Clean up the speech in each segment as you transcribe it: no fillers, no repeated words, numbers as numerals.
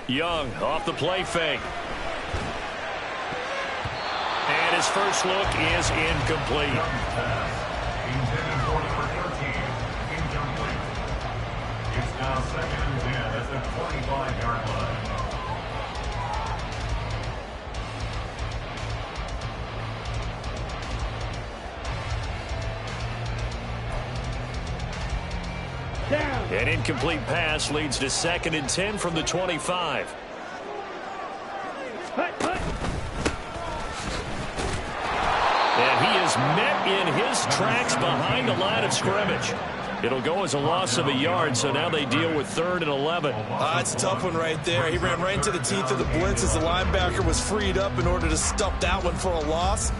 Young off the play fake. And his first look is incomplete. Intended for number 13, incomplete. It's now 2nd and 10 at the 25-yard line. An incomplete pass leads to 2nd and 10 from the 25. And he is met in his tracks behind the line of scrimmage. It'll go as a loss of a yard, so now they deal with 3rd and 11. It's a tough one right there. He ran right into the teeth of the blitz as the linebacker was freed up in order to stuff that one for a loss.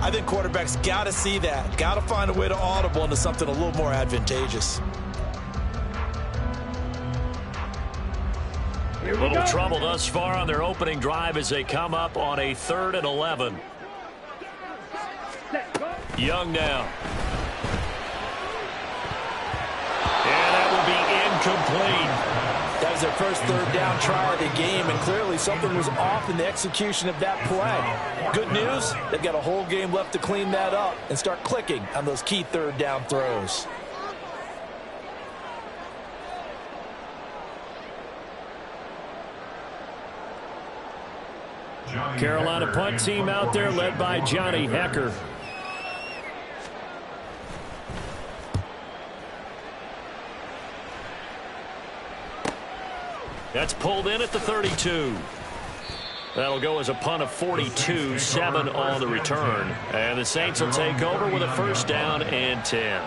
I think quarterbacks got to see that. Got to find a way to audible into something a little more advantageous. A little trouble thus far on their opening drive as they come up on a 3rd and 11. Young now. And that will be incomplete. That was their first 3rd down try of the game, and clearly something was off in the execution of that play. Good news, they've got a whole game left to clean that up and start clicking on those key 3rd down throws. Carolina punt team out there led by Johnny Hecker. That's pulled in at the 32. That'll go as a punt of 42, 7 on the return. And the Saints will take over with a 1st down and 10.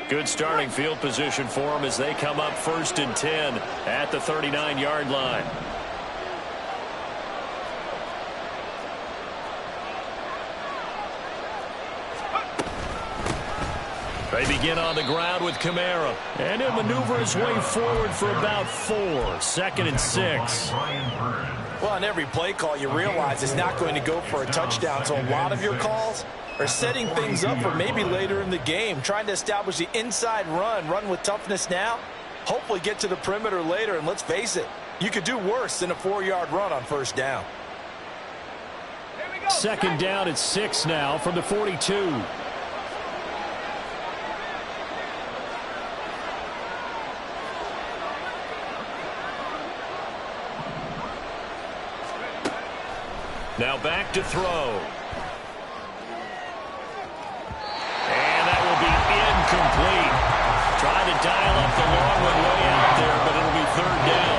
Good starting field position for them as they come up 1st and 10 at the 39-yard line. They begin on the ground with Kamara. And he'll maneuver his way forward for about 4. 2nd and 6. Well, on every play call, you realize it's not going to go for a touchdown. So a lot of your calls are setting things up for maybe later in the game, trying to establish the inside run with toughness now, hopefully get to the perimeter later. And let's face it, you could do worse than a 4-yard run on 1st down. 2nd down at 6 now from the 42. Now back to throw. And that will be incomplete. Trying to dial up the long one way out there, but it'll be 3rd down.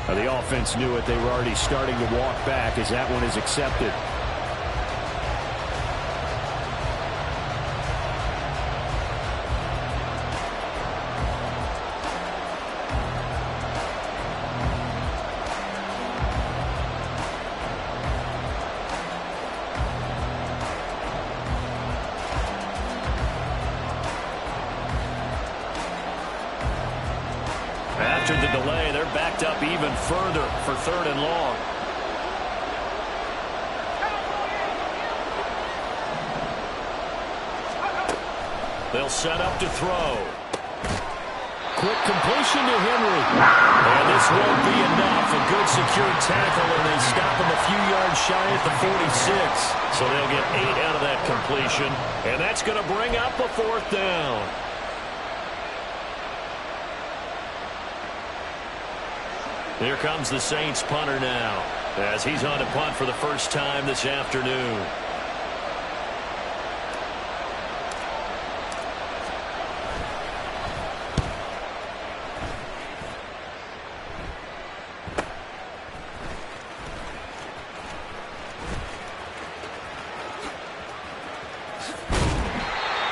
The offense knew it. They were already starting to walk back as that one is accepted. After the delay, they're backed up even further for 3rd and long. They'll set up to throw. Quick completion to Henry. And this won't be enough. A good secured tackle, and they stop him a few yards shy at the 46. So they'll get 8 out of that completion, and that's going to bring up a 4th down. Here comes the Saints punter now, as he's on to punt for the first time this afternoon.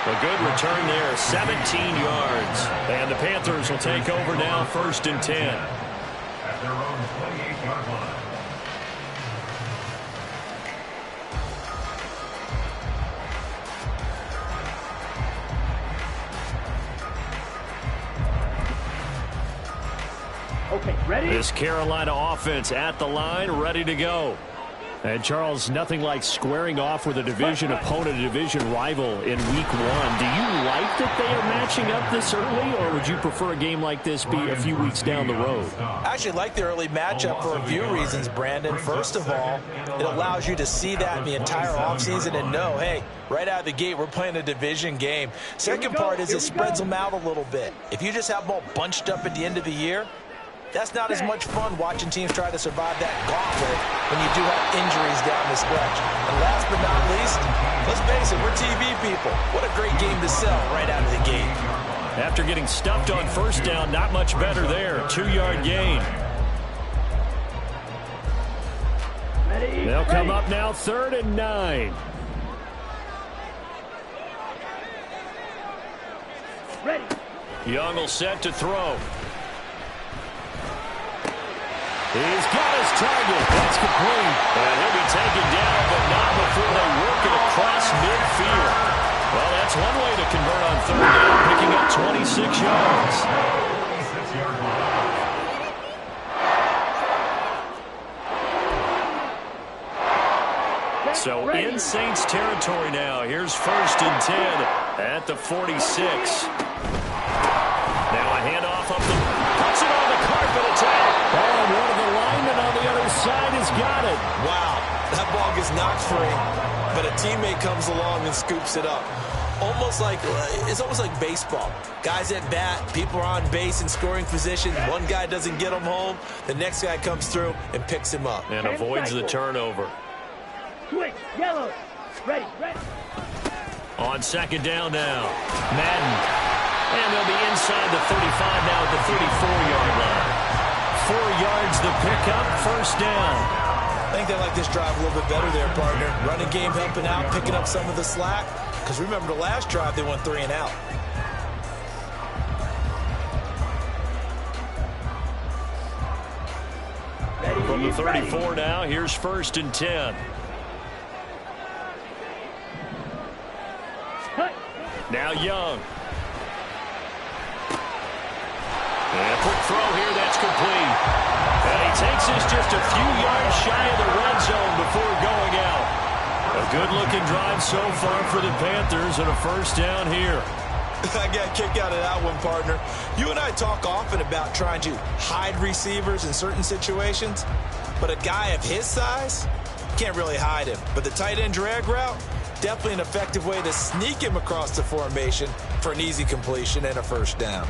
A good return there, 17 yards. And the Panthers will take over now, 1st and 10. At their own 28-yard line. Okay, ready? This Carolina offense at the line, ready to go. And, Charles, nothing like squaring off with a division opponent, a division rival in Week 1. Do you like that they are matching up this early, or would you prefer a game like this be a few weeks down the road? I actually like the early matchup for a few reasons, Brandon. First of all, it allows you to see that in the entire offseason and know, hey, right out of the gate, we're playing a division game. Second part is it spreads them out a little bit. If you just have them all bunched up at the end of the year, that's not as much fun watching teams try to survive that gauntlet when you do have injuries down the stretch. And last but not least, let's face it, we're TV people. What a great game to sell right out of the gate. After getting stuffed on 1st down, not much better there. 2-yard gain. Ready? They'll come up now, 3rd and 9. Ready. Young will set to throw. He's got his target. That's complete. And he'll be taken down, but not before they work it across midfield. Well, that's one way to convert on 3rd down, picking up 26 yards. 26-yard line. So in Saints territory now. Here's 1st and 10 at the 46. Now a handoff up the... Puts it on the carpet attack. Oh, and one of the linemen on the other side has got it. Wow, that ball gets knocked free, but a teammate comes along and scoops it up. It's almost like baseball. Guys at bat, people are on base in scoring position. One guy doesn't get him home. The next guy comes through and picks him up. And avoids the turnover. Switch, yellow. Ready, ready. On 2nd down now. Madden. And they'll be inside the 35 now at the 34-yard line. 4 yards the pickup, 1st down. I think they like this drive a little bit better there, partner. Running game helping out, picking up some of the slack. Because remember the last drive, they went 3 and out. Ready, From the 34 ready. now, here's 1st and 10. Cut. Now Young. And a quick throw here, that's complete. And he takes this just a few yards shy of the red zone before going out. A good-looking drive so far for the Panthers and a 1st down here. I got a kick out of that one, partner. You and I talk often about trying to hide receivers in certain situations, but a guy of his size, can't really hide him. But the tight end drag route, definitely an effective way to sneak him across the formation for an easy completion and a 1st down.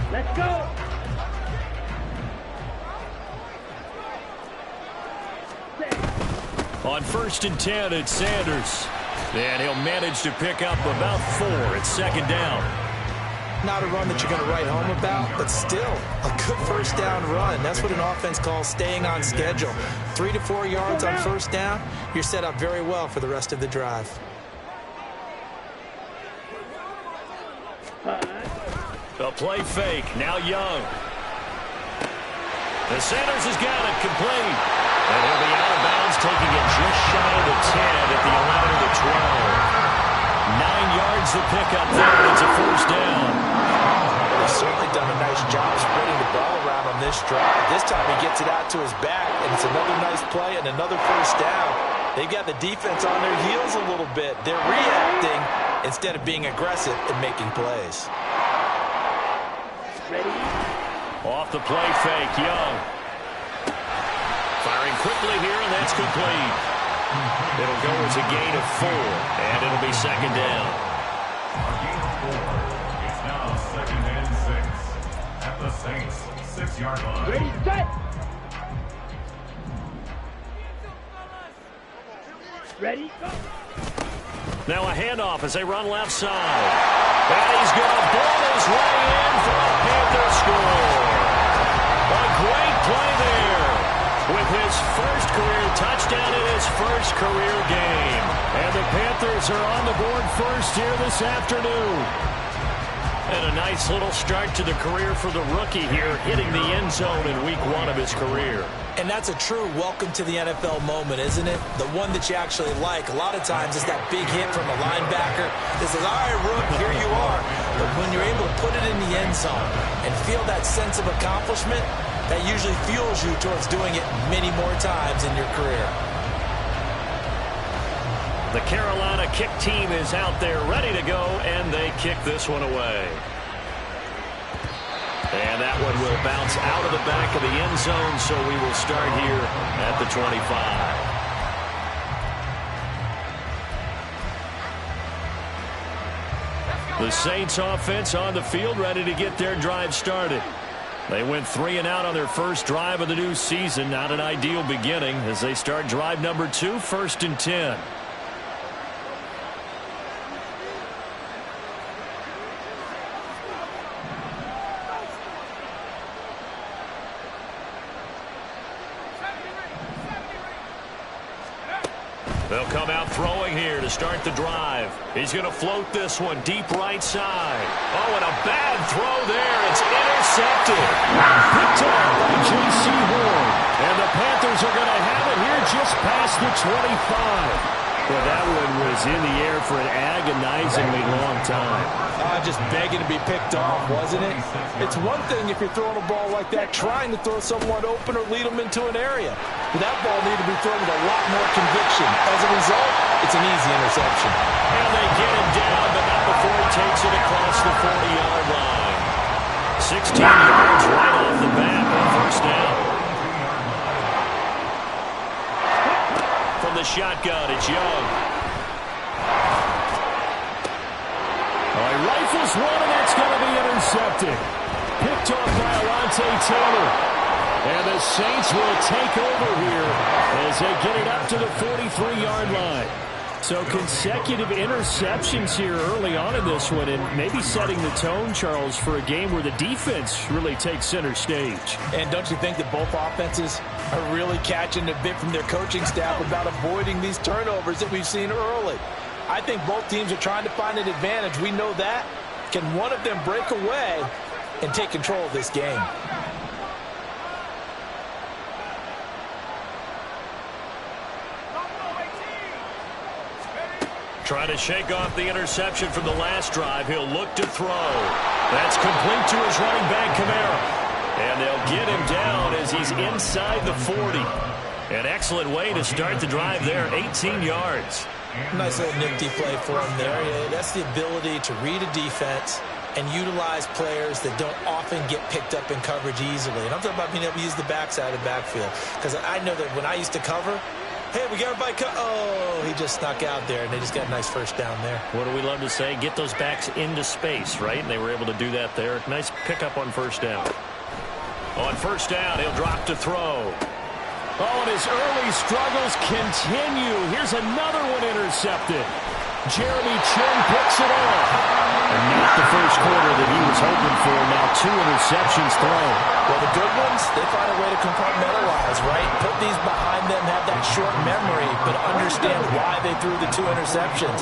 Let's go. On 1st and 10, it's Sanders. And he'll manage to pick up about 4 at 2nd down. Not a run that you're going to write home about, but still a good 1st down run. That's what an offense calls staying on schedule. 3 to 4 yards on 1st down, you're set up very well for the rest of the drive. A play fake. Now Young. And Sanders has got it complete. And he'll be out of bounds, taking it just shy of the 10 at the 11 of the 12. 9 yards to pick up there. It's a 1st down. He's certainly done a nice job spreading the ball around on this drive. This time he gets it out to his back, and it's another nice play and another first down. They've got the defense on their heels a little bit. They're reacting instead of being aggressive and making plays. Ready? Off the play fake, Young. Firing quickly here, and that's complete. It'll go as a gain of 4, and it'll be second down. A gain of 4. It's now second and 6 at the Saints' 6-yard line. Ready, set! Ready, go! Now a handoff as they run left side. And he's going to ball his way in for a Panther score. A great play there with his first career touchdown in his first career game. And the Panthers are on the board first here this afternoon. And a nice little start to the career for the rookie here, hitting the end zone in week 1 of his career. And that's a true welcome to the NFL moment, isn't it? The one that you actually like. A lot of times it's that big hit from a linebacker that says, all right, Rook, here you are. But when you're able to put it in the end zone and feel that sense of accomplishment, that usually fuels you towards doing it many more times in your career. The Carolina kick team is out there ready to go, and they kick this one away. And that one will bounce out of the back of the end zone, so we will start here at the 25. The Saints offense on the field, ready to get their drive started. They went 3 and out on their first drive of the new season. Not an ideal beginning as they start drive number 2, 1st and 10. They'll come out throwing here to start the drive. He's going to float this one deep right side. Oh, and a bad throw there. It's intercepted. Picked up by J.C. Horn. And the Panthers are going to have it here just past the 25. Well, that one was in the air for an agonizingly long time. Just begging to be picked off, wasn't it? It's one thing if you're throwing a ball like that, trying to throw someone open or lead them into an area. But that ball needed to be thrown with a lot more conviction. As a result, it's an easy interception. And they get him down, but not before he takes it across the 40-yard line. 16 yards right off the bat on first down. From the shotgun, it's Young. He rifles one, and it's going to be intercepted. Picked off by Alontae Taylor. And the Saints will take over here as they get it up to the 43-yard line. So consecutive interceptions here early on in this one, and maybe setting the tone, Charles, for a game where the defense really takes center stage. And don't you think that both offenses are really catching a bit from their coaching staff about avoiding these turnovers that we've seen early? I think both teams are trying to find an advantage. We know that. Can one of them break away and take control of this game? Trying to shake off the interception from the last drive. He'll look to throw. That's complete to his running back, Kamara. And they'll get him down as he's inside the 40. An excellent way to start the drive there, 18 yards. Nice little nifty play for him there. Yeah, that's the ability to read a defense and utilize players that don't often get picked up in coverage easily. And I'm talking about being able to use the backside of the backfield. Because I know that when I used to cover, hey, we got everybody oh, he just snuck out there, and they just got a nice first down there. What do we love to say? Get those backs into space, right? And they were able to do that there. Nice pickup on first down. On first down, he'll drop to throw. Oh, and his early struggles continue. Here's another one intercepted. Jeremy Chin picks it off. And not the first quarter that he was hoping for. Now 2 interceptions thrown. Well, the good ones, they find a way to compartmentalize, right? Put these behind them, have that short memory, but understand why they threw the 2 interceptions.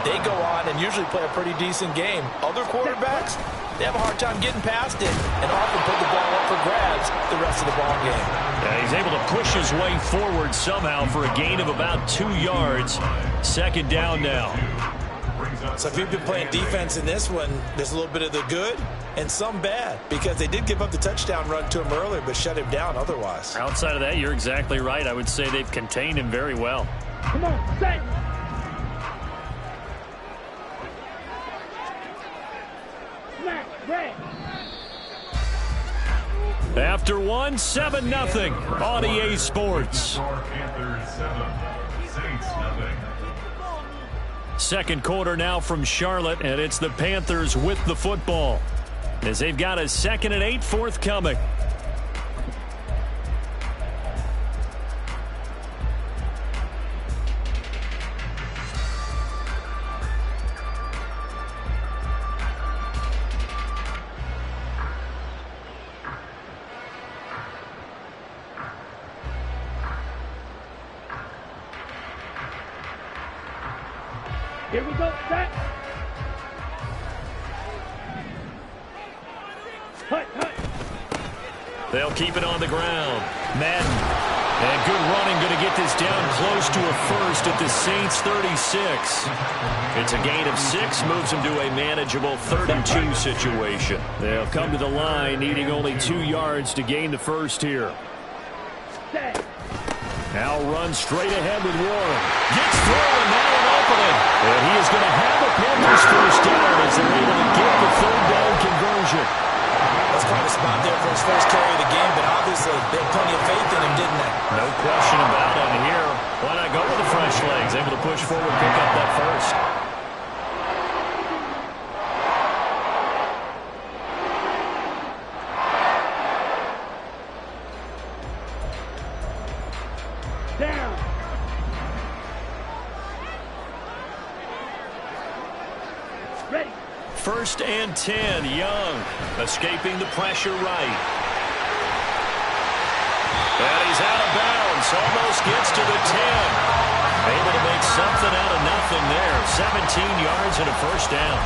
They go on and usually play a pretty decent game. Other quarterbacks, they have a hard time getting past it and often put the ball up for grabs the rest of the ball game. Yeah, he's able to push his way forward somehow for a gain of about 2 yards. Second down now. So if you've been playing defense in this one, there's a little bit of the good and some bad, because they did give up the touchdown run to him earlier, but shut him down otherwise. Outside of that, you're exactly right. I would say they've contained him very well. Come on, set. Smack, red. After one, 7-0 on EA Sports. Panthers 7, Saints nothing. Second quarter now from Charlotte, and it's the Panthers with the football, as they've got a 2nd and 8 forthcoming. Here we go, set. Hut, hut. They'll keep it on the ground. Madden. And good running, going to get this down close to a first at the Saints 36. It's a gain of 6, moves them to a manageable 3rd and 2 situation. They'll come to the line, needing only 2 yards to gain the first here. Set. Now runs straight ahead with Warren. Gets through, and now an opening. And he is going to have the Panthers first down as they're able to get the 3rd down conversion. That's quite a spot there for his first carry of the game, but obviously they had plenty of faith in him, didn't they? No question about it here. Why not go with the fresh legs? Able to push forward, pick up that first. Down. Ready. 1st and 10, Young escaping the pressure right. And he's out of bounds, almost gets to the 10. Able to make something out of nothing there. 17 yards and a first down.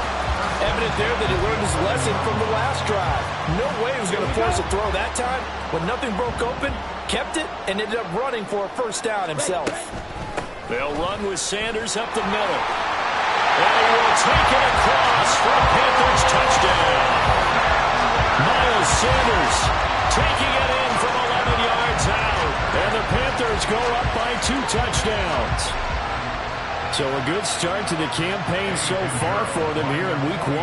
Evident there that he learned his lesson from the last drive. No way he was going to force a throw that time. When nothing broke open, kept it, and ended up running for a first down himself. They'll run with Sanders up the middle. And he will take it across for a Panthers touchdown. Miles Sanders taking it in from 11 yards out. And the Panthers go up by 2 touchdowns. So a good start to the campaign so far for them here in Week 1.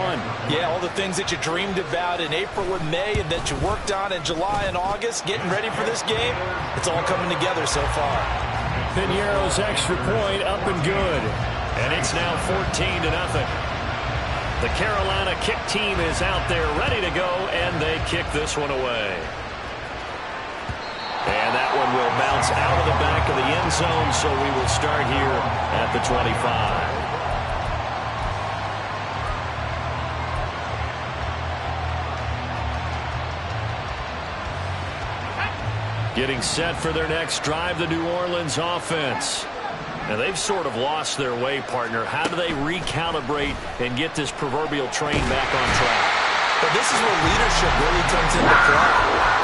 Yeah, all the things that you dreamed about in April and May and that you worked on in July and August, getting ready for this game, it's all coming together so far. Piñeiro's extra point up and good. And it's now 14-0. The Carolina kick team is out there ready to go, and they kick this one away. And that one will bounce out of the back of the end zone, so we will start here at the 25. Getting set for their next drive, the New Orleans offense. And they've sort of lost their way, partner. How do they recalibrate and get this proverbial train back on track? But this is where leadership really comes into play.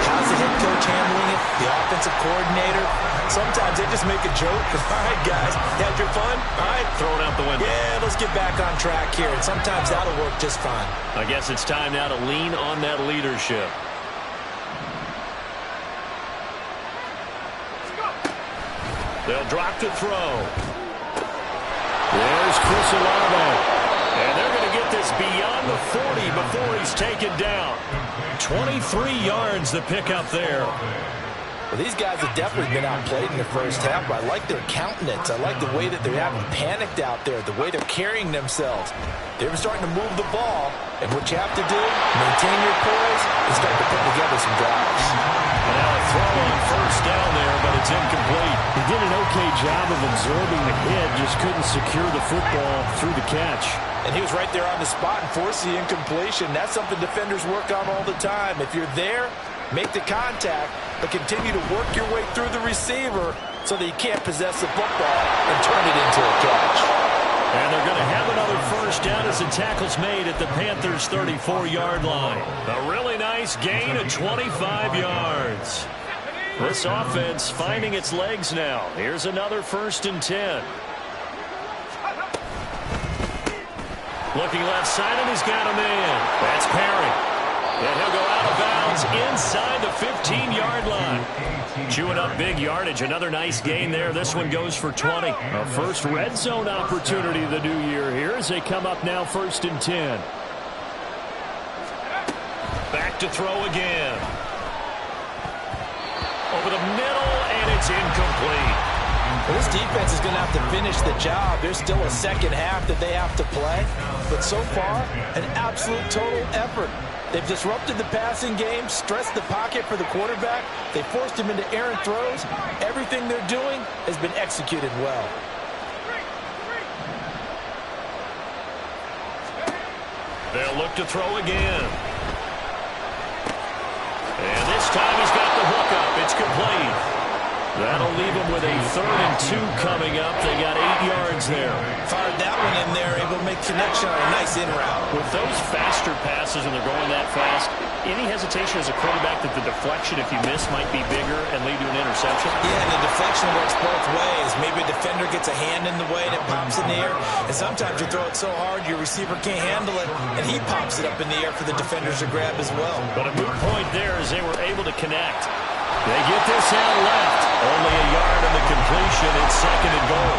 How's the head coach handling it? The offensive coordinator? Sometimes they just make a joke. All right, guys, had your fun? All right. Throw it out the window. Yeah, let's get back on track here. And sometimes that'll work just fine. I guess it's time now to lean on that leadership. They'll drop to throw. There's Chris Olave. And they're going to get this beyond the 40 before he's taken down. 23 yards the pickup there. Well, these guys have definitely been outplayed in the first half, but I like their countenance. I like the way that they haven't panicked out there, the way they're carrying themselves. They're starting to move the ball, and what you have to do, maintain your poise and start to put together some drives. And now a throw on first down there, but it's incomplete. He did an okay job of absorbing the hit, just couldn't secure the football through the catch. And he was right there on the spot and forced the incompletion. That's something defenders work on all the time. If you're there, make the contact, but continue to work your way through the receiver so that you can't possess the football and turn it into a catch. And they're going to have another first down as the tackle's made at the Panthers' 34-yard line. A really nice gain of 25 yards. This offense finding its legs now. Here's another 1st and 10. Looking left side, and he's got a man. That's Perry. And he'll go out of bounds inside the 15-yard line. Chewing up big yardage. Another nice gain there. This one goes for 20. A first red zone opportunity of the new year here as they come up now 1st and 10. Back to throw again. Over the middle, and it's incomplete. Well, this defense is going to have to finish the job. There's still a second half that they have to play. But so far, an absolute total effort. They've disrupted the passing game, stressed the pocket for the quarterback. They forced him into errant throws. Everything they're doing has been executed well. They'll look to throw again. And this time he's got the hook up. It's complete. That'll leave him with a 3rd and 2 coming up. They got 8 yards there. Fired that one in there, able to make connection on a nice in route. With those faster passes and they're going that fast, any hesitation as a quarterback that the deflection, if you miss, might be bigger and lead to an interception? Yeah, and the deflection works both ways. Maybe a defender gets a hand in the way and it pops in the air. And sometimes you throw it so hard your receiver can't handle it, and he pops it up in the air for the defenders to grab as well. But a moot point there as they were able to connect. They get this out left. Only a yard of the completion. It's 2nd and goal.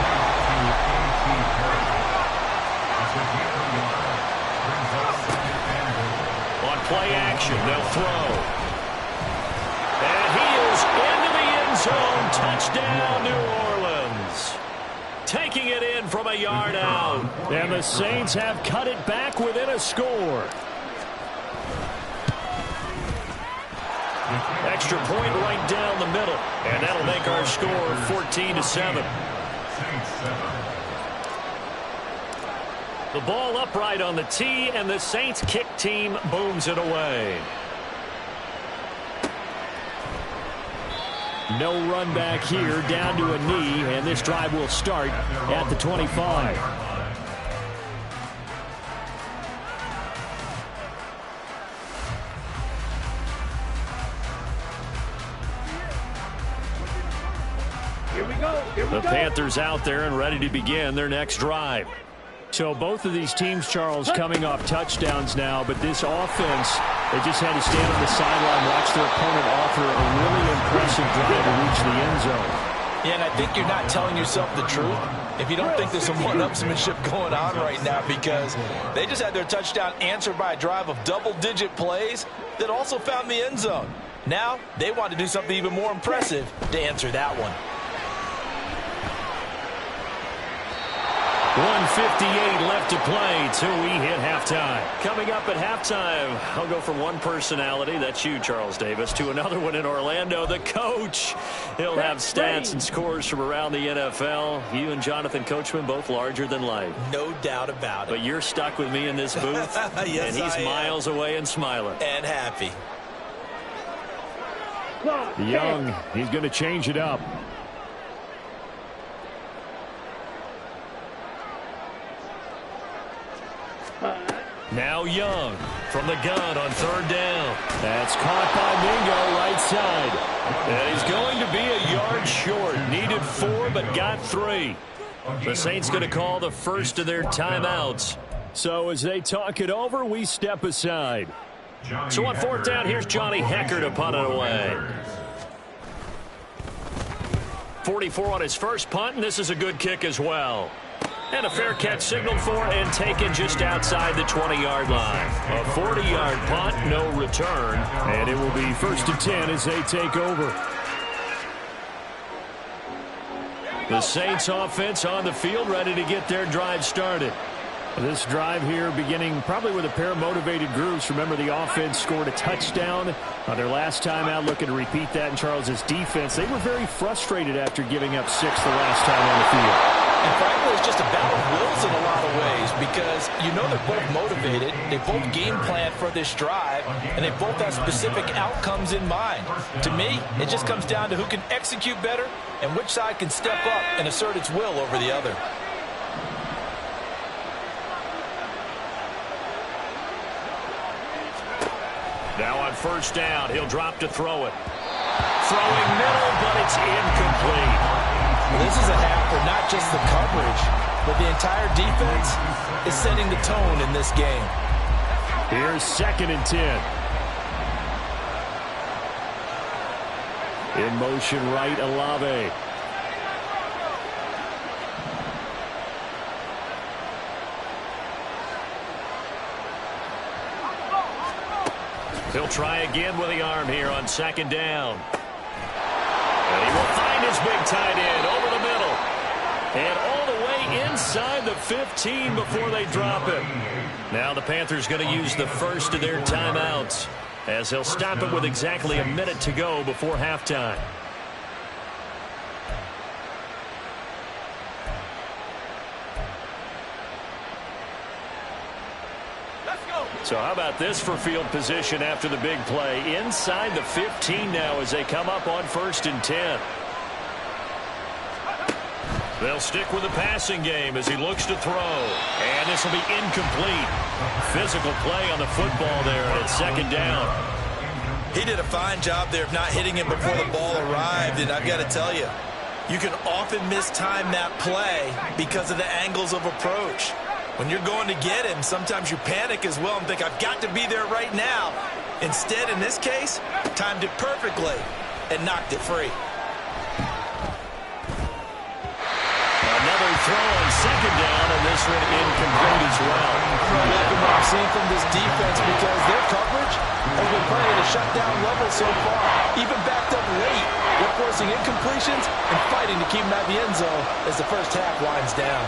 On play action, they'll throw. And he is into the end zone. Touchdown, New Orleans. Taking it in from a yard out. And the Saints have cut it back within a score. Extra point right down the middle. And that'll make our score 14-7. The ball upright on the tee, and the Saints kick team booms it away. No run back here, down to a knee, and this drive will start at the 25. The Panthers out there and ready to begin their next drive. So both of these teams, Charles, coming off touchdowns now, but this offense, they just had to stand on the sideline, watch their opponent offer a really impressive drive to reach the end zone. Yeah, and I think you're not telling yourself the truth if you don't think there's some one-upsmanship going on right now, because they just had their touchdown answered by a drive of double-digit plays that also found the end zone. Now they want to do something even more impressive to answer that one. 1:58 left to play till we hit halftime. Coming up at halftime, I'll go from one personality, that's you, Charles Davis, to another one in Orlando, the coach. He'll have stats and scores from around the NFL. You and Jonathan Coachman, both larger than life. No doubt about it. But you're stuck with me in this booth, yes, and he's miles away and smiling. And happy. Young, he's going to change it up. Now Young from the gun on 3rd down. That's caught by Mingo right side. And he's going to be a yard short. Needed 4 but got 3. The Saints going to call the first of their timeouts. So as they talk it over, we step aside. So on 4th down, here's Johnny Hecker to punt it away. 44 on his first punt, and this is a good kick as well. And a fair catch signaled for and taken just outside the 20-yard line. A 40-yard punt, no return. And it will be 1st and 10 as they take over. The Saints offense on the field, ready to get their drive started. This drive here beginning probably with a pair of motivated groups. Remember, the offense scored a touchdown on their last time out, looking to repeat that in Charles's defense. They were very frustrated after giving up 6 the last time on the field. And frankly, it's just a battle of wills in a lot of ways, because you know they're both motivated, they both game plan for this drive, and they both have specific outcomes in mind. To me, it just comes down to who can execute better and which side can step up and assert its will over the other. Now on 1st down, he'll drop to throw it. Throwing middle, but it's incomplete. This is a half where not just the coverage, but the entire defense is setting the tone in this game. Here's 2nd and 10. In motion right, Olave. He'll try again with the arm here on second down. And he will find his big tight end over the middle. And all the way inside the 15 before they drop it. Now the Panthers going to use the first of their timeouts, as he'll stop it with exactly a minute to go before halftime. So how about this for field position after the big play? Inside the 15 now as they come up on 1st and 10. They'll stick with the passing game as he looks to throw. And this will be incomplete. Physical play on the football there at second down. He did a fine job there of not hitting him before the ball arrived. And I've got to tell you, you can often mistime that play because of the angles of approach. When you're going to get him, sometimes you panic as well and think, I've got to be there right now. Instead, in this case, timed it perfectly and knocked it free. Another throw on second down, and this one incomplete as well. I'm liking what I'm seeing from this defense because their coverage has been playing at a shutdown level so far. Even backed up late, they're forcing incompletions and fighting to keep them out of the end zone as the first half winds down.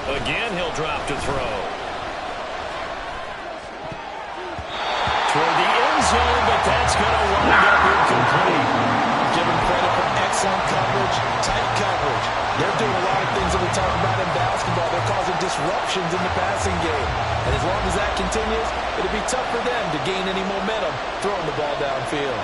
Again, he'll drop to throw. Toward the end zone, but that's going to wind up incomplete. Give them credit for excellent coverage, tight coverage. They're doing a lot of things that we talk about in basketball. They're causing disruptions in the passing game. And as long as that continues, it'll be tough for them to gain any momentum throwing the ball downfield.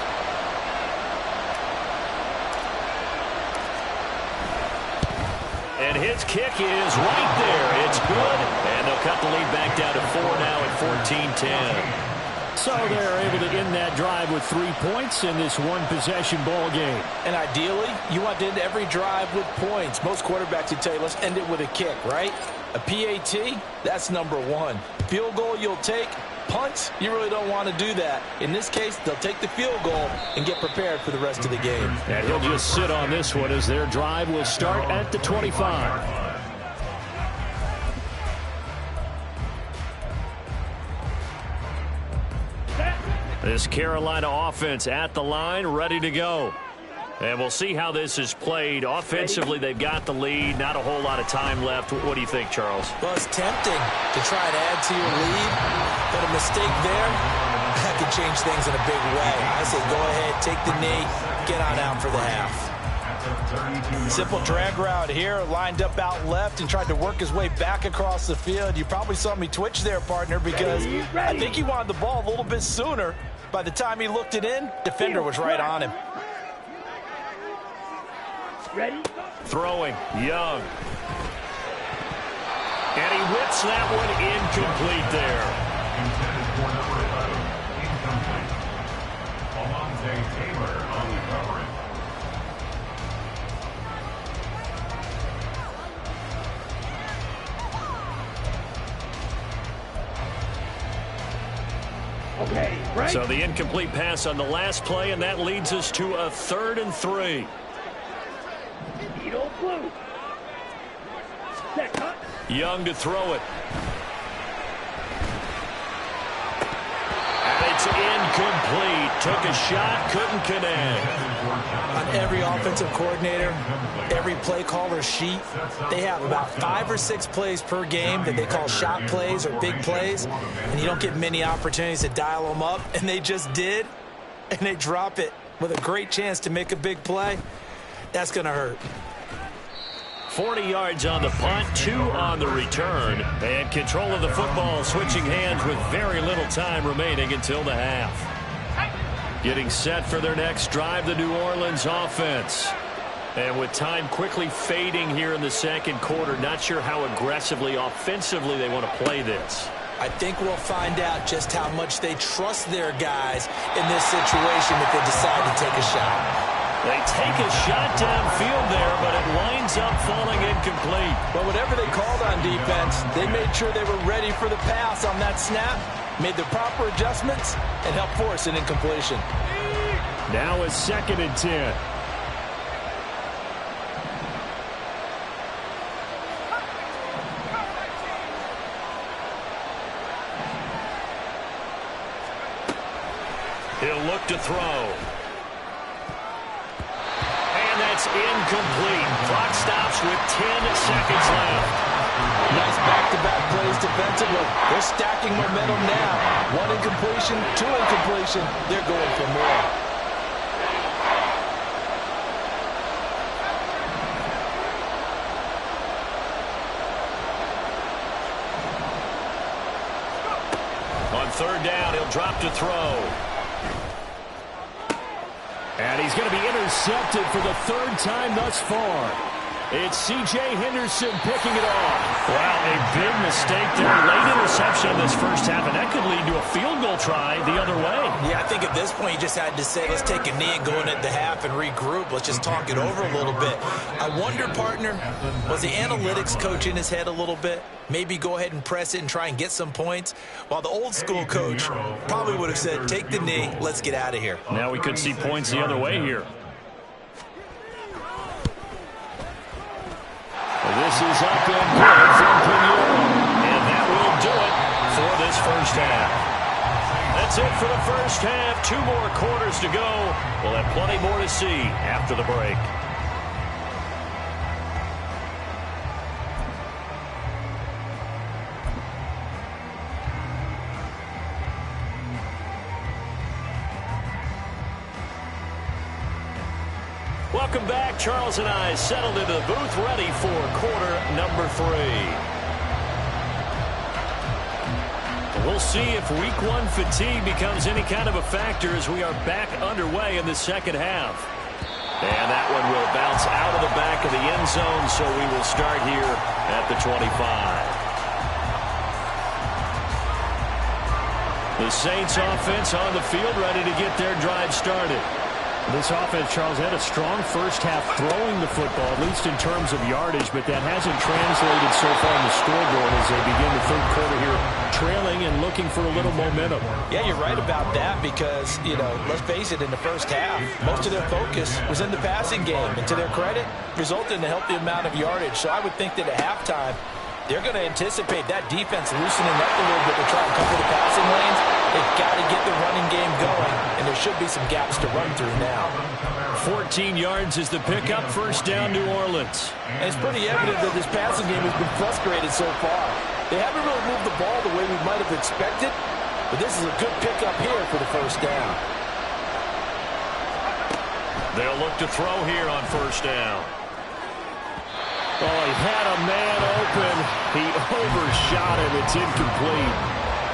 And his kick is right there. It's good. And they'll cut the lead back down to 4 now at 14-10. So they're able to end that drive with 3 points in this one-possession ball game. And ideally, you want to end every drive with points. Most quarterbacks would tell you, let's end it with a kick, right? A PAT, that's number 1. Field goal you'll take. Punts, you really don't want to do that. In this case, they'll take the field goal and get prepared for the rest of the game. And he'll just sit on this one as their drive will start at the 25. This Carolina offense at the line, ready to go. And we'll see how this is played. Offensively, they've got the lead. Not a whole lot of time left. What do you think, Charles? Well, it's tempting to try and add to your lead, but a mistake there, that could change things in a big way. I say go ahead, take the knee, get on out for the half. Simple drag route here, lined up out left and tried to work his way back across the field. You probably saw me twitch there, partner, because I think he wanted the ball a little bit sooner. By the time he looked it in, defender was right on him. Ready? Throwing, Young. And he whips that one incomplete there. Intended for number 11. Incomplete. Alontae Taylor on the coverage. Okay, right? So the incomplete pass on the last play, and that leads us to a 3rd and 3. Needle blue. Set, cut. Young to throw it. And it's incomplete. Took a shot, couldn't connect. On every offensive coordinator, every play caller sheet, they have about 5 or 6 plays per game that they call shot plays or big plays, and you don't get many opportunities to dial them up, and they just did, and they drop it with a great chance to make a big play. That's going to hurt. 40 yards on the punt, 2 on the return, and control of the football switching hands with very little time remaining until the half. Getting set for their next drive, the New Orleans offense. And with time quickly fading here in the second quarter, not sure how aggressively, offensively they want to play this. I think we'll find out just how much they trust their guys in this situation if they decide to take a shot. They take a shot downfield there, but it winds up falling incomplete. But whatever they called on defense, they made sure they were ready for the pass on that snap, made the proper adjustments, and helped force an incompletion. Now it's 2nd and 10. He'll look to throw. And that's incomplete. Clock stops with 10 seconds left. Nice back-to-back plays defensively. They're stacking momentum now. 1 incompletion, 2 incompletion. They're going for more. On 3rd down, he'll drop to throw. And he's going to be intercepted for the 3rd time thus far. It's C.J. Henderson picking it off. Wow, a big mistake there. Late interception in this first half, and that could lead to a field goal try the other way. Yeah, I think at this point you just had to say, let's take a knee and go into the half and regroup. Let's just talk it over a little bit. I wonder, partner, was the analytics coach in his head a little bit? Maybe go ahead and press it and try and get some points? While the old school coach probably would have said, take the knee, let's get out of here. Now we could see points the other way here. This is up and good from Pinion. And that will do it for this first half. That's it for the first half. 2 more quarters to go. We'll have plenty more to see after the break. Welcome back. Charles and I settled into the booth, ready for quarter number 3. We'll see if week 1 fatigue becomes any kind of a factor as we are back underway in the second half. And that one will bounce out of the back of the end zone, so we will start here at the 25. The Saints offense on the field, ready to get their drive started. This offense, Charles, had a strong first half throwing the football, at least in terms of yardage, but that hasn't translated so far in the scoreboard as they begin the 3rd quarter here, trailing and looking for a little momentum. Yeah, you're right about that because, let's face it, in the first half, most of their focus was in the passing game. And to their credit, resulted in a healthy amount of yardage. So I would think that at halftime, they're going to anticipate that defense loosening up a little bit to try and cover the passing lanes. They've got to get the running game going, and there should be some gaps to run through now. 14 yards is the pickup, 1st down, New Orleans. And it's pretty evident that this passing game has been frustrated so far. They haven't really moved the ball the way we might have expected, but this is a good pickup here for the 1st down. They'll look to throw here on 1st down. Oh, he had a man open. He overshot him. It's incomplete.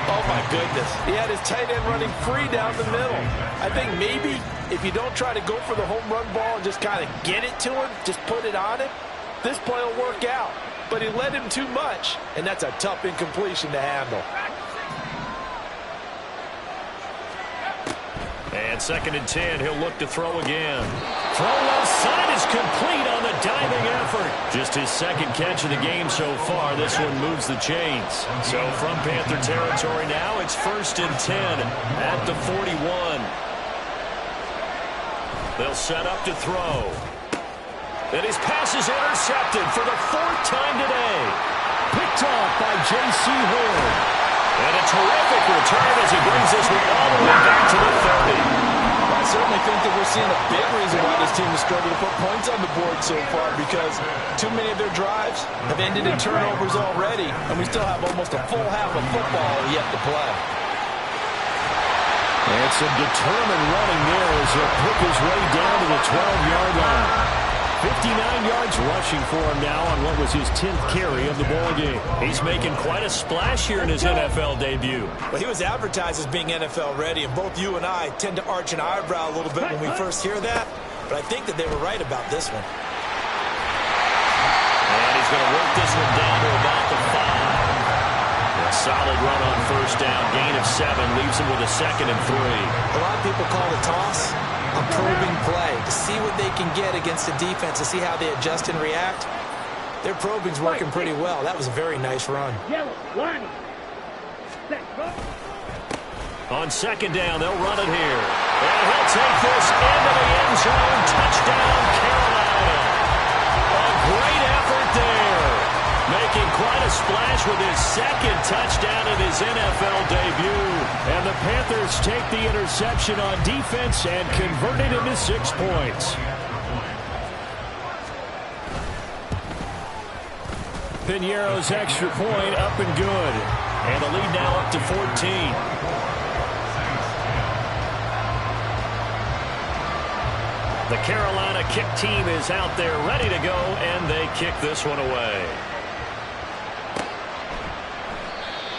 Oh, my goodness. He had his tight end running free down the middle. I think maybe if you don't try to go for the home run ball and just kind of get it to him, just put it on him, this play will work out. But he led him too much, and that's a tough incompletion to handle. And 2nd and 10, he'll look to throw again. Throw left side is complete on the diving effort. Just his 2nd catch of the game so far. This one moves the chains. So from Panther territory now, it's 1st and 10 at the 41. They'll set up to throw. And his pass is intercepted for the 4th time today. Picked off by J.C. Horn. And a terrific return as he brings this one all the way back to the 30. I certainly think that we're seeing a big reason why this team has struggled to put points on the board so far, because too many of their drives have ended in turnovers already, and we still have almost a full half of football yet to play. And some determined running there as he'll pick his way down to the 12-yard line. 59 yards rushing for him now on what was his 10th carry of the ballgame. He's making quite a splash here in his NFL debut. Well, he was advertised as being NFL ready, and both you and I tend to arch an eyebrow a little bit when we first hear that, but I think that they were right about this one. And he's going to work this one down to about the 5. A solid run on 1st down, gain of 7, leaves him with a 2nd and 3. A lot of people call it a toss. a probing play to see what they can get against the defense, to see how they adjust and react. Their probing's working pretty well. That was a very nice run. Yellow, line. Set, go. On second down, they'll run it here. And he'll take this into the end zone. Touchdown, Carolina. A great effort there. Making quite a splash with his second touchdown in his NFL debut. And the Panthers take the interception on defense and convert it into 6 points. Piñeiro's extra point up and good. And the lead now up to 14. The Carolina kick team is out there ready to go, and they kick this one away.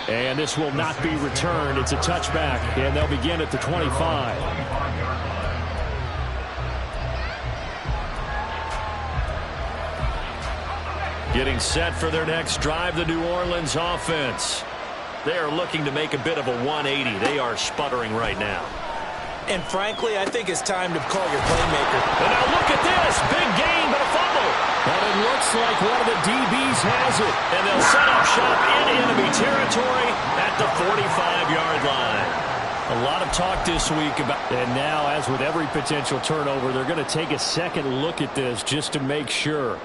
And this will not be returned. It's a touchback, and they'll begin at the 25. Getting set for their next drive, the New Orleans offense. They are looking to make a bit of a 180. They are sputtering right now. And frankly, I think it's time to call your playmaker. And now look at this. Big gain, but a fumble. And it looks like one of the DBs has it. And they'll set up shop in enemy territory at the 45-yard line. A lot of talk this week about, and now, as with every potential turnover, they're going to take a second look at this just to make sure.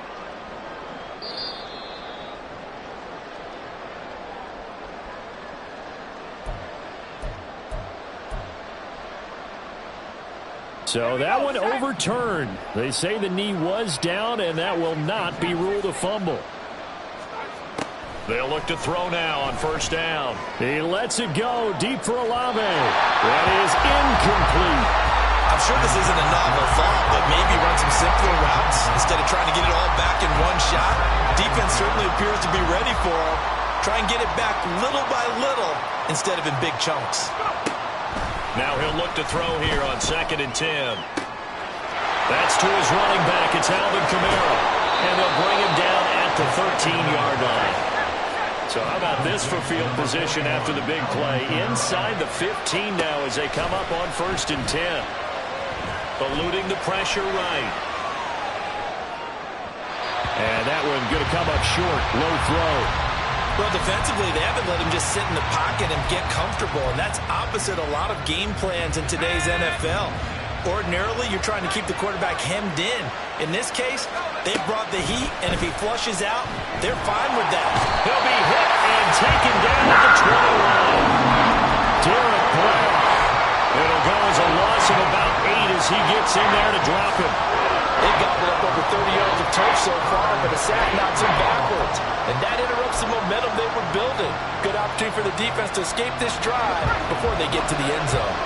So that one overturned. They say the knee was down, and that will not be ruled a fumble. They'll look to throw now on first down. He lets it go deep for Olave. That is incomplete. I'm sure this isn't a novel thought, but maybe run some simpler routes instead of trying to get it all back in one shot. Defense certainly appears to be ready for him. Try and get it back little by little instead of in big chunks. Now he'll look to throw here on 2nd and 10. That's to his running back. It's Alvin Kamara. And they'll bring him down at the 13-yard line. So how about this for field position after the big play? Inside the 15 now as they come up on 1st and 10. Eluding the pressure right. And that one going to come up short. Low throw. Well, defensively, they haven't let him just sit in the pocket and get comfortable, and that's opposite a lot of game plans in today's NFL. Ordinarily, you're trying to keep the quarterback hemmed in. In this case, they brought the heat, and if he flushes out, they're fine with that. He'll be hit and taken down at the 21. Derek Brown. It'll go as a loss of about 8 as he gets in there to drop him. They've gobbled up over 30 yards of turf so far, but a sack knocks him backwards. And that interrupts the momentum they were building. Good opportunity for the defense to escape this drive before they get to the end zone.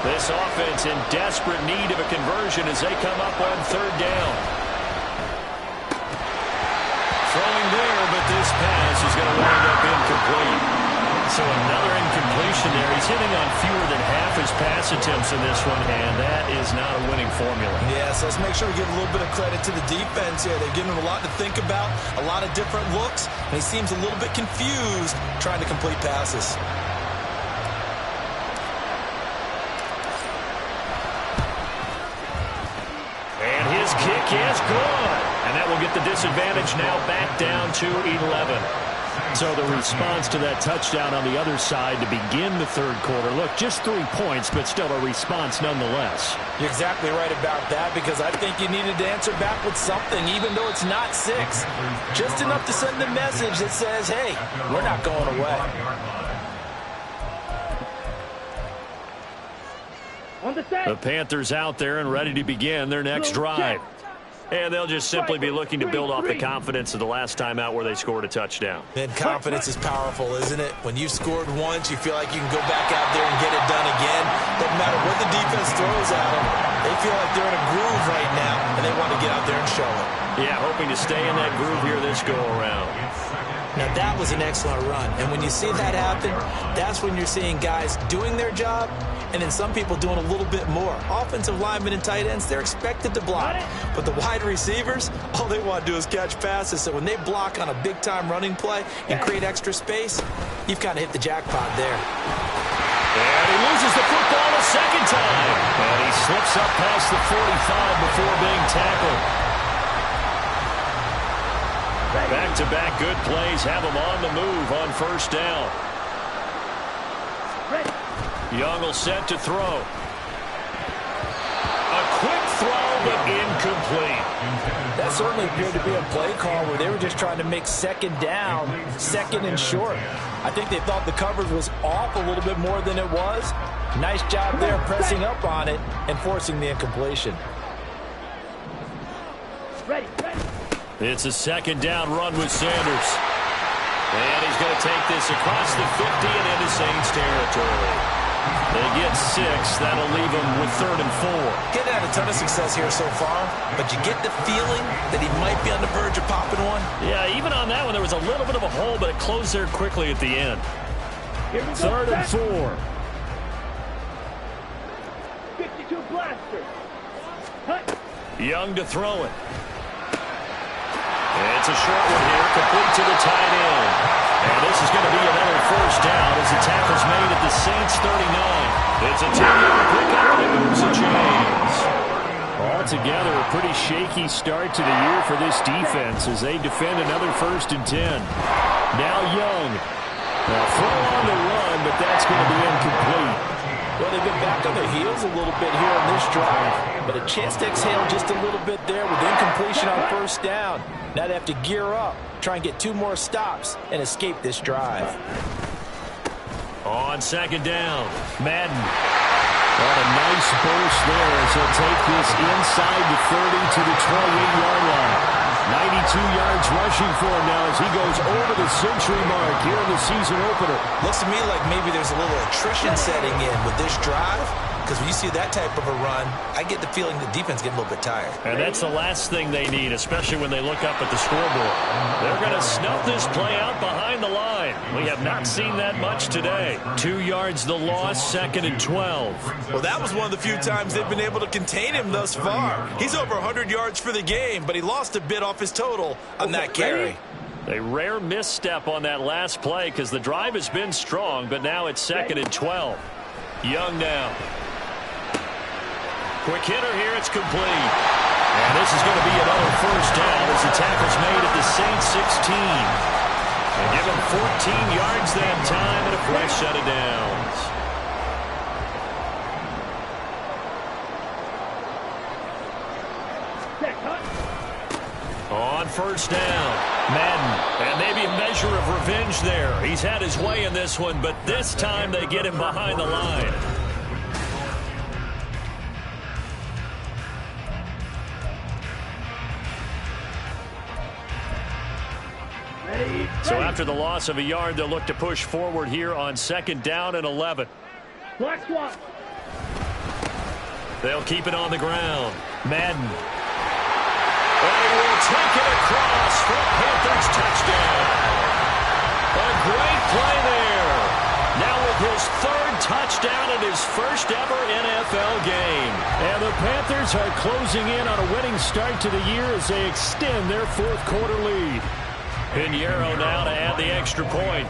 This offense in desperate need of a conversion as they come up on 3rd down. Throwing there, but this pass is going to wind up incomplete. So another incompletion there. He's hitting on fewer than half his pass attempts in this one, and that is not a winning formula. Yeah, so let's make sure we give a little bit of credit to the defense here. They've given him a lot to think about, a lot of different looks, and he seems a little bit confused trying to complete passes. And his kick is good. And that will get the disadvantage now back down to 11. So the response to that touchdown on the other side to begin the 3rd quarter. Look, just 3 points, but still a response nonetheless. You're exactly right about that, because I think you needed to answer back with something, even though it's not 6. Just enough to send a message that says, hey, we're not going away. On the set. The Panthers out there and ready to begin their next drive. And they'll just simply be looking to build off the confidence of the last time out where they scored a touchdown. Man, confidence is powerful, isn't it? When you've scored once, you feel like you can go back out there and get it done again. Doesn't matter what the defense throws at them. They feel like they're in a groove right now, and they want to get out there and show it. Yeah, hoping to stay in that groove here this go-around. Now, that was an excellent run. And when you see that happen, that's when you're seeing guys doing their job and then some people doing a little bit more. Offensive linemen and tight ends, they're expected to block. But the wide receivers, all they want to do is catch passes. So when they block on a big-time running play and create extra space, you've kind of hit the jackpot there. And he loses the football a second time. And he slips up past the 45 before being tackled. Back-to-back good plays have him on the move on first down. Young will set to throw. A quick throw, but incomplete. That certainly appeared to be a play call where they were just trying to make second down, second and short. I think they thought the coverage was off a little bit more than it was. Nice job there pressing up on it and forcing the incompletion. It's a second down run with Sanders. And he's going to take this across the 50 and into Saints territory. They get 6. That'll leave him with 3rd and 4. Getting had a ton of success here so far, but you get the feeling that he might be on the verge of popping one. Yeah, even on that one, there was a little bit of a hole, but it closed there quickly at the end. 3rd and 4. 52 blaster. Young to throw it. It's a short one here, complete to the tight end. And this is going to be another first down as the tackle's made at the Saints 39. It's a 10-yard pickup and it moves the chains. Altogether, a pretty shaky start to the year for this defense as they defend another 1st and 10. Now Young. Throw on the run, but that's going to be incomplete. Well, they've been back on their heels a little bit here on this drive, but a chance to exhale just a little bit there with incompletion on first down. Now they have to gear up, try and get 2 more stops, and escape this drive. On second down, Madden. What a nice burst there as he'll take this inside the 30 to the 28-yard line. 92 yards rushing for him now as he goes over the century mark here in the season opener. Looks to me like maybe there's a little attrition setting in with this drive, because when you see that type of a run, I get the feeling the defense getting a little bit tired. And that's the last thing they need, especially when they look up at the scoreboard. They're going to snuff this play out behind the line. We have not seen that much today. 2 yards the loss, 2nd and 12. Well, that was one of the few times they've been able to contain him thus far. He's over 100 yards for the game, but he lost a bit off his total on that carry. A rare misstep on that last play because the drive has been strong, but now it's 2nd and 12. Young now. Quick hitter here, it's complete. And this is going to be another first down as the tackle's made at the Saints 16. And give him 14 yards that time and a fresh set of downs. On first down, Madden. And maybe a measure of revenge there. He's had his way in this one, but this time they get him behind the line. So after the loss of a yard, they'll look to push forward here on 2nd down and 11. Black swap. They'll keep it on the ground. Madden. And he will take it across for a Panthers touchdown. A great play there. Now with his 3rd touchdown and his first ever NFL game. And the Panthers are closing in on a winning start to the year as they extend their 4th quarter lead. Pinheiro now to add the extra point.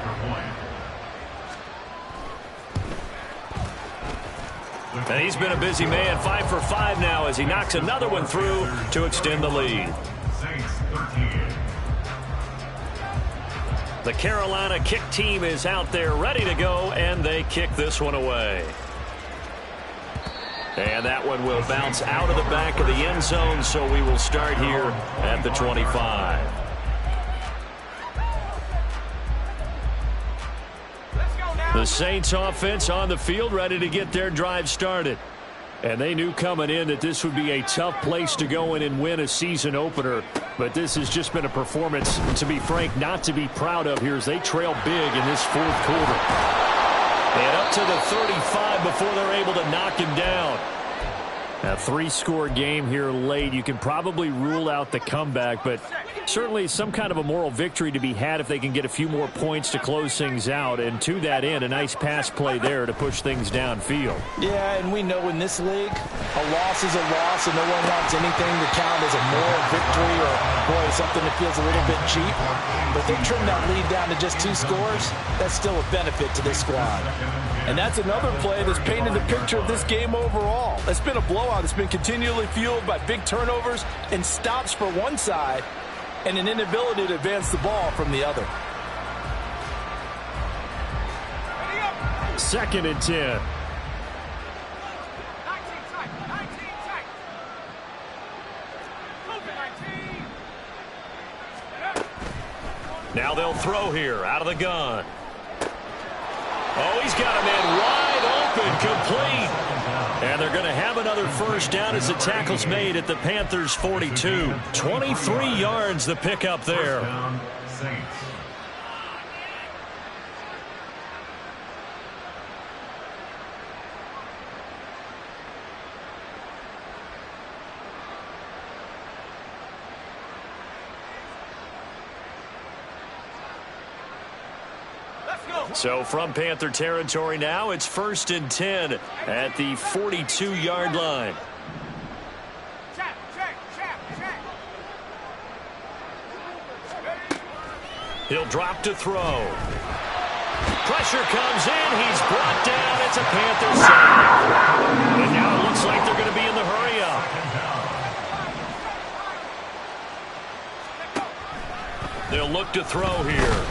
And he's been a busy man, 5 for 5 now as he knocks another one through to extend the lead. The Carolina kick team is out there ready to go, and they kick this one away. And that one will bounce out of the back of the end zone, so we will start here at the 25. The Saints offense on the field ready to get their drive started. And they knew coming in that this would be a tough place to go in and win a season opener. But this has just been a performance, to be frank, not to be proud of here as they trail big in this 4th quarter. And up to the 35 before they're able to knock him down. A 3-score game here late. You can probably rule out the comeback, but certainly some kind of a moral victory to be had if they can get a few more points to close things out. And to that end, a nice pass play there to push things downfield. Yeah, and we know in this league, a loss is a loss, and no one wants anything to count as a moral victory or Boy, something that feels a little bit cheap. But they trim that lead down to just 2 scores. That's still a benefit to this squad. And that's another play that's painted the picture of this game overall. It's been a blowout. It's been continually fueled by big turnovers and stops for one side and an inability to advance the ball from the other. 2nd and 10. Now they'll throw here out of the gun. Oh, he's got a man wide open, complete. And they're going to have another first down as the tackle's made at the Panthers' 42. 23 yards the pickup there. So from Panther territory now, it's 1st and 10 at the 42-yard line. He'll drop to throw. Pressure comes in. He's brought down. It's a Panther sack. And now it looks like they're going to be in the hurry-up. They'll look to throw here.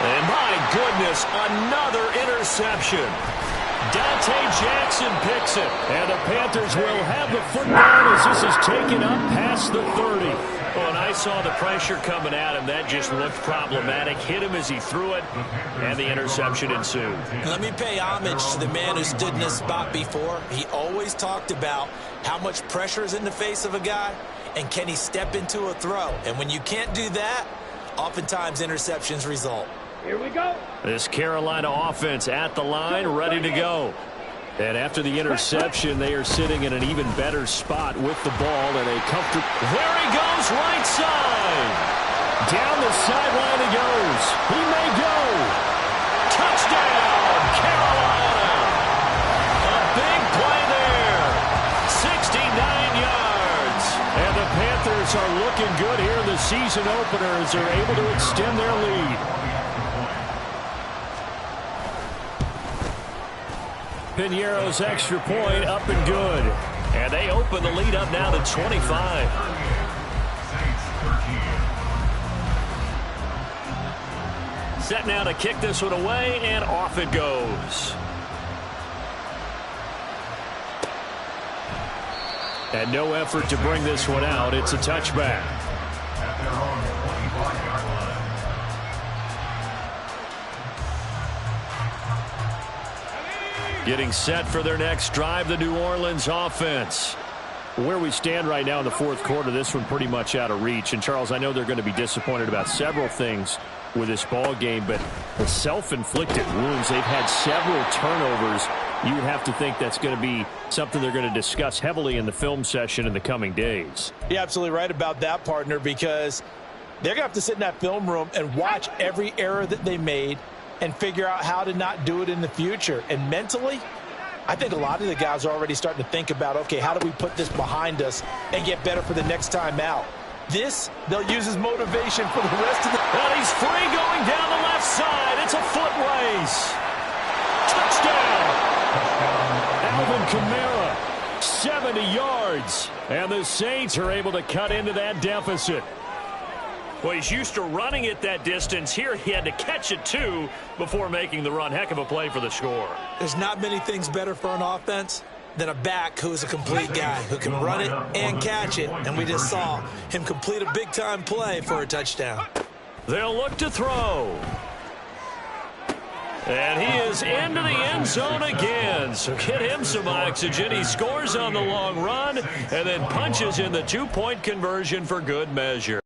And my goodness, another interception. Dante Jackson picks it. And the Panthers will have the football as this is taken up past the 30. Oh, and I saw the pressure coming at him. That just looked problematic. Hit him as he threw it, and the interception ensued. Let me pay homage to the man who stood in this spot before. He always talked about how much pressure is in the face of a guy, and can he step into a throw. And when you can't do that, oftentimes interceptions result. Here we go. This Carolina offense at the line, ready to go. And after the interception, they are sitting in an even better spot with the ball and a comfortable. There he goes, right side. Down the sideline he goes. He may go. Touchdown, Carolina. A big play there. 69 yards. And the Panthers are looking good here in the season opener as they're able to extend their lead. Piñeiro's extra point up and good. And they open the lead up now to 25. Set now to kick this one away, and off it goes. And no effort to bring this one out. It's a touchback. Getting set for their next drive, the New Orleans offense. Where we stand right now in the 4th quarter, this one pretty much out of reach. And, Charles, I know they're going to be disappointed about several things with this ball game, but the self-inflicted wounds, they've had several turnovers. You would have to think that's going to be something they're going to discuss heavily in the film session in the coming days. You're absolutely right about that, partner, because they're going to have to sit in that film room and watch every error that they made and figure out how to not do it in the future. And mentally, I think a lot of the guys are already starting to think about, okay, how do we put this behind us and get better for the next time out? This, they'll use as motivation for the rest of the... And he's free going down the left side. It's a foot race. Touchdown. Alvin Kamara, 70 yards. And the Saints are able to cut into that deficit. Well, he's used to running it that distance. Here he had to catch it, too, before making the run. Heck of a play for the score. There's not many things better for an offense than a back who's a complete guy, who can run it and catch it. And we just saw him complete a big-time play for a touchdown. They'll look to throw. And he is into the end zone again. So get him some oxygen. He scores on the long run and then punches in the 2-point conversion for good measure.